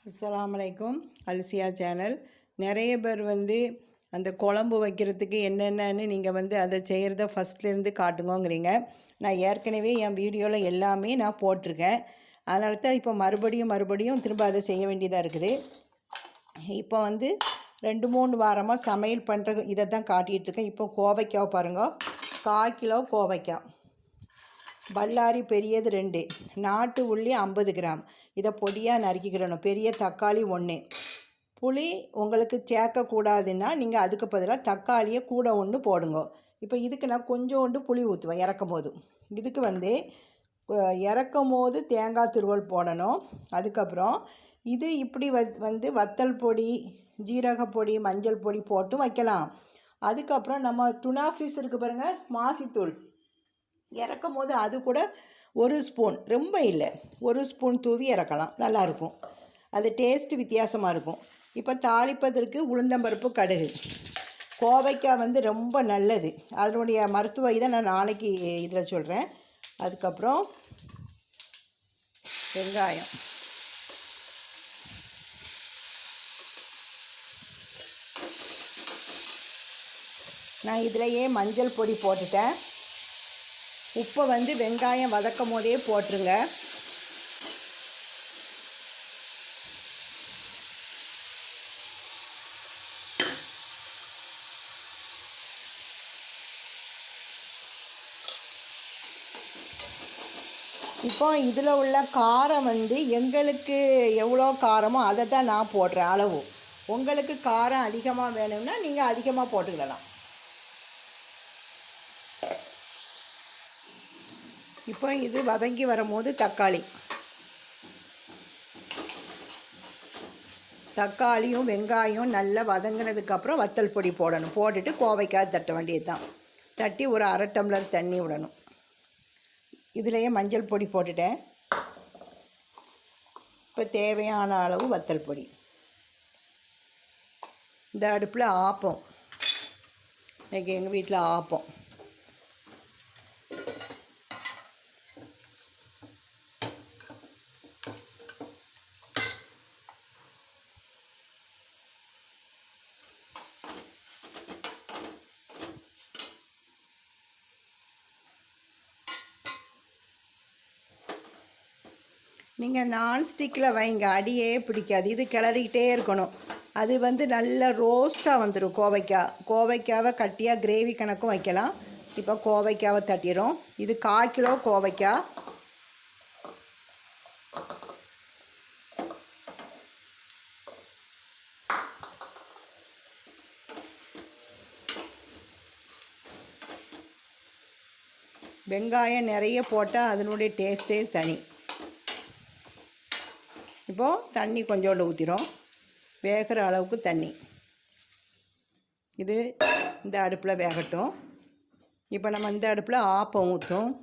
அஸ்ஸலாமு அலைக்கும். அல்சியா சேனல். நிறைய பேர் அந்த குழம்பு வைக்கிறதுக்கு என்னென்னு நீங்கள் அதை செய்கிறத ஃபஸ்ட்லேருந்து காட்டுங்கோங்கிறீங்க. நான் ஏற்கனவே என் வீடியோவில் எல்லாமே நான் போட்டிருக்கேன். அதனால தான் இப்போ மறுபடியும் திரும்ப அதை செய்ய வேண்டியதாக இருக்குது. இப்போ 2-3 வாரமாக சமையல் பண்ணுறது இதை தான் காட்டிகிட்ருக்கேன். இப்போ கோவைக்காய் பாருங்க, 1/4 கிலோ கோவைக்காய், பல்லாரி பெரியது 2, நாட்டு உள்ளி 50 கிராம், இதை பொடியாக நறுக்கிக்கிடணும். பெரிய தக்காளி 1. புளி உங்களுக்கு சேர்க்கக்கூடாதுன்னா நீங்கள் அதுக்கு பதிலாக தக்காளியை கூட 1 போடுங்க. இப்போ இதுக்கு நான் கொஞ்சோண்டு புளி ஊற்றுவேன் இறக்கும் போது. இதுக்கு இறக்கும் போது தேங்காய் துருவல் போடணும். அதுக்கப்புறம் இது இப்படி வத்தல் பொடி, ஜீரகப்பொடி, மஞ்சள் பொடி போட்டு வைக்கலாம். அதுக்கப்புறம் நம்ம டுனா ஃபிஷ் இருக்குது பாருங்கள், மாசித்தூள் இறக்கும் போது அது கூட 1 ஸ்பூன், ரொம்ப இல்லை 1 ஸ்பூன் தூவி இறக்கலாம். நல்லாயிருக்கும், அது டேஸ்ட்டு வித்தியாசமாக இருக்கும். இப்போ தாளிப்பதற்கு உளுந்தம்பருப்பு, கடுகு. கோவைக்காய் ரொம்ப நல்லது, அதனுடைய மருத்துவ இதை நான் நாளைக்கு இதில் சொல்கிறேன். அதுக்கப்புறம் வெங்காயம், நான் இதிலையே மஞ்சள் பொடி போட்டுட்டேன். உப்பை வெங்காயம் வதக்கும் போதே போட்டுருங்க. இப்போ இதில் உள்ள காரம் எங்களுக்கு எவ்வளோ காரமோ அதை தான் நான் போடுறேன் அளவு. உங்களுக்கு காரம் அதிகமாக வேணும்னா நீங்கள் அதிகமாக போட்டுக்கிடலாம். இப்போ இது வதங்கி வரும்போது தக்காளியும் வெங்காயம் நல்லா வதங்கினதுக்கப்புறம் வத்தல் பொடி போடணும். போட்டுட்டு கோவைக்காய் தட்ட வேண்டியது தான். தட்டி ஒரு 1/2 டம்ளர் தண்ணி விடணும். இதுலேயே மஞ்சள் பொடி போட்டுட்டேன். இப்போ தேவையான அளவு வத்தல் பொடி. இந்த அடுப்பில் ஆப்பம், இன்றைக்கி எங்கள் வீட்டில் ஆப்பம். நீங்கள் நான்ஸ்டிக்கில் வைங்க, அடியே பிடிக்காது. இது கிளறிக்கிட்டே இருக்கணும். அது நல்ல ரோஸ்ட்டாக வந்துடும். கோவைக்காவை கட்டியாக கிரேவி கணக்கும் வைக்கலாம். இப்போ கோவைக்காவை தட்டிடும். இது 1/4 கிலோ கோவைக்காய். வெங்காயம் நிறைய போட்டால் அதனுடைய டேஸ்ட்டே தனி. இப்போது தண்ணி கொஞ்சோண்டு ஊற்றிடும், வேகிற அளவுக்கு தண்ணி. இது இந்த அடுப்பில் வேகட்டும். இப்போ நம்ம இந்த அடுப்பில் ஆப்பம் ஊற்றும்.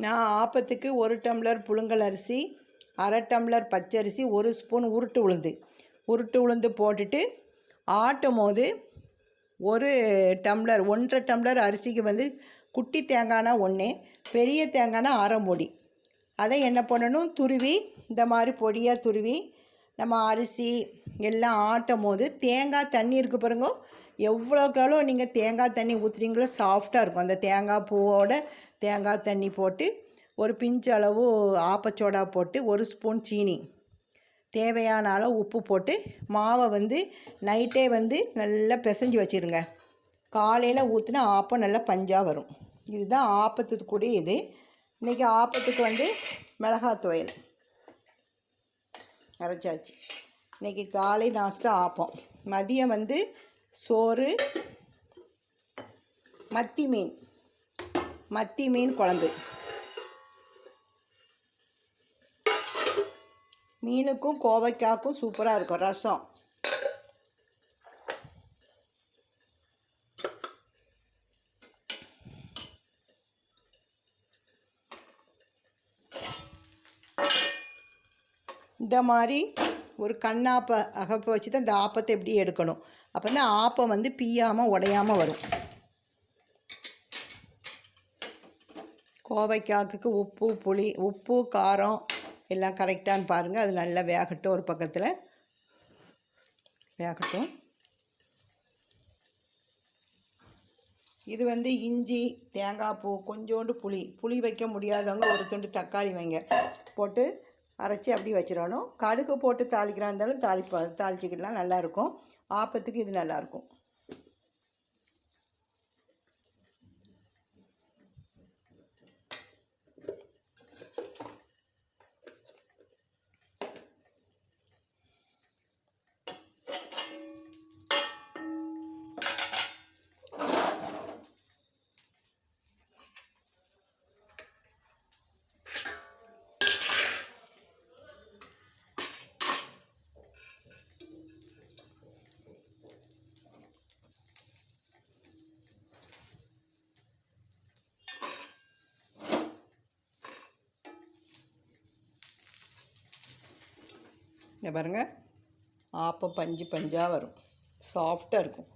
நான் ஆப்பத்துக்கு 1 டம்ளர் புழுங்கல் அரிசி, 1/2 டம்ளர் பச்சரிசி, 1 ஸ்பூன் உருட்டு உளுந்து போட்டுட்டு ஆட்டும் போது 1 டம்ளர் 1/2 டம்ளர் அரிசிக்கு குட்டி தேங்காய்னா 1, பெரிய தேங்காய்னா 1/2 மூடி. அதை என்ன பண்ணணும், துருவி இந்த மாதிரி பொடியாக துருவி நம்ம அரிசி எல்லாம் ஆட்டும் போது தேங்காய் தண்ணி இருக்குது பாருங்க, எவ்வளோக்காலோ நீங்கள் தேங்காய் தண்ணி ஊற்றுறீங்களோ சாஃப்டாக இருக்கும். அந்த தேங்காய் பூவோட தேங்காய் தண்ணி போட்டு ஒரு பிஞ்சு அளவு ஆப்பச்சோடா போட்டு 1 ஸ்பூன் சீனி, தேவையான அளவு உப்பு போட்டு மாவை நைட்டே நல்லா பிசைஞ்சு வச்சுருங்க. காலையில் ஊற்றினா ஆப்பம் நல்லா பஞ்சாக வரும். இதுதான் ஆப்பத்துக்கு கூட இது. இன்றைக்கி ஆப்பத்துக்கு மிளகாய் துவையல் அரைச்சாச்சு. இன்றைக்கி காலை நாஸ்டா ஆப்பம். மதியம் சோறு, மத்தி மீன் குழம்பு. மீனுக்கும் கோவைக்காய்க்கும் சூப்பராக இருக்கும். ரசம். இந்த மாதிரி ஒரு கண்ணாப்பை அகப்பை வச்சு தான் இந்த ஆப்பத்தை எப்படி எடுக்கணும். அப்போ தான் ஆப்பம் வந்து பிய்யாமல் உடையாமல் வரும். கோவைக்காய்க்கு உப்பு காரம் எல்லாம் கரெக்டானு பாருங்கள். அது நல்லா வேகட்டும், ஒரு பக்கத்தில் வேகட்டும். இது வந்து இஞ்சி, தேங்காய் பூ, கொஞ்சோண்டு புளி வைக்க முடியாதவங்க ஒரு துண்டு தக்காளி வைங்க, போட்டு அரைச்சி அப்படி வச்சிடணும். கடுகு போட்டு தாளிக்கிறா இருந்தாலும் தாளிச்சிக்கிடலாம், நல்லாயிருக்கும். ஆப்பத்துக்கு இது நல்லாயிருக்கும். இங்கே பாருங்கள், ஆப்பம் பஞ்சாக வரும், சாஃப்டாக இருக்கும்.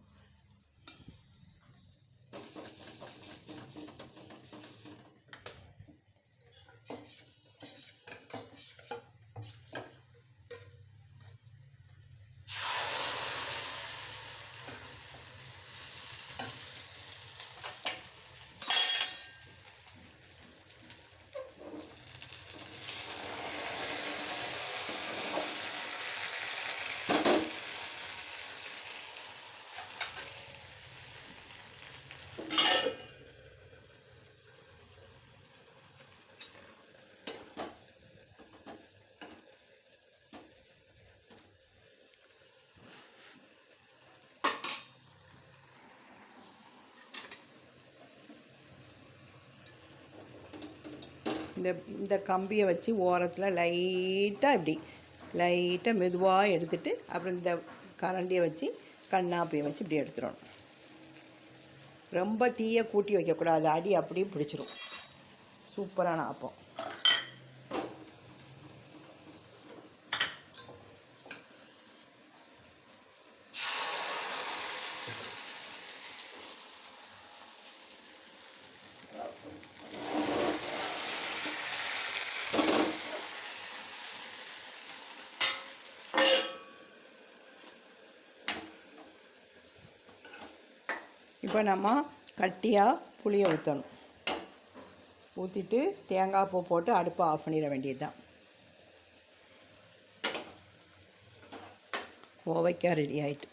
இந்த கம்பியை வச்சு ஓரத்தில் லைட்டாக மெதுவாக எடுத்துட்டு அப்புறம் இந்த கரண்டியை வச்சு கண்ணாப்பியை வச்சு இப்படி எடுத்துடணும். ரொம்ப தீயை கூட்டி வைக்கக்கூடாது, அடி அப்படியே பிடிச்சிரும். சூப்பரான ஆப்பம். இப்போ நம்ம கட்டியாக புளியை ஊற்றணும். ஊற்றிட்டு தேங்காய் பூ போட்டு அடுப்பை ஆஃப் பண்ணிட வேண்டியது தான். கோவைக்காய் ரெடி ஆகிட்டு.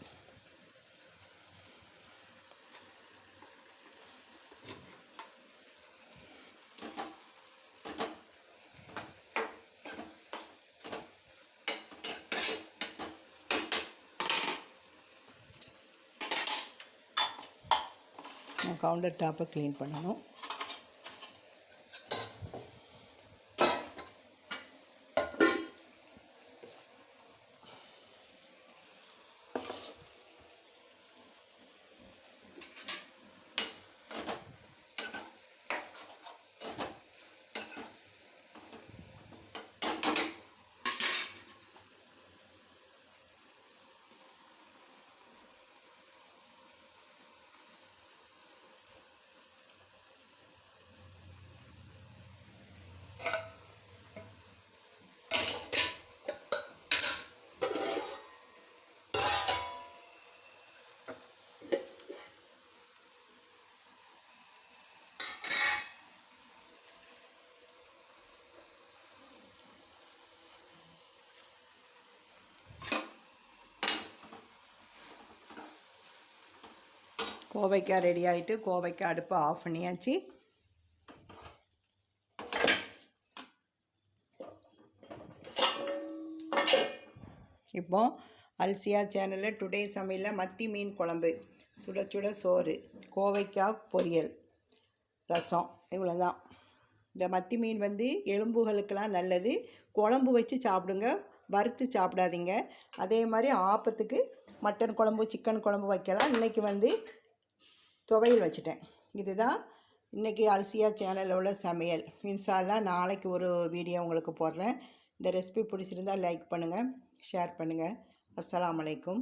கவுண்டர் டாப்பை க்ளீன் பண்ணணும். கோவைக்காய் ரெடி ஆகிட்டு கோவைக்காய் அடுப்பை ஆஃப் பண்ணியாச்சு. இப்போ அல்சியா சேனலில் டுடே சமையலில் மத்தி மீன் குழம்பு, சுட சுட சோறு, கோவைக்காய் பொரியல், ரசம், இவ்வளோ தான். இந்த மத்தி மீன் வந்து எலும்புகளுக்கெல்லாம் நல்லது. குழம்பு வச்சு சாப்பிடுங்க, வறுத்து சாப்பிடாதீங்க. அதே மாதிரி ஆப்பத்துக்கு மட்டன் குழம்பு, சிக்கன் குழம்பு வைக்கலாம். இன்றைக்கி வந்து துவையல் வச்சுட்டேன். இதுதான் இன்றைக்கி அல்சியா சேனலில் உள்ள சமையல். இன்ஷா அல்லாஹ் நாளைக்கு ஒரு வீடியோ உங்களுக்கு போடுறேன். இந்த ரெசிபி பிடிச்சிருந்தால் லைக் பண்ணுங்கள், ஷேர் பண்ணுங்கள். அஸ்ஸலாமு அலைக்கும்.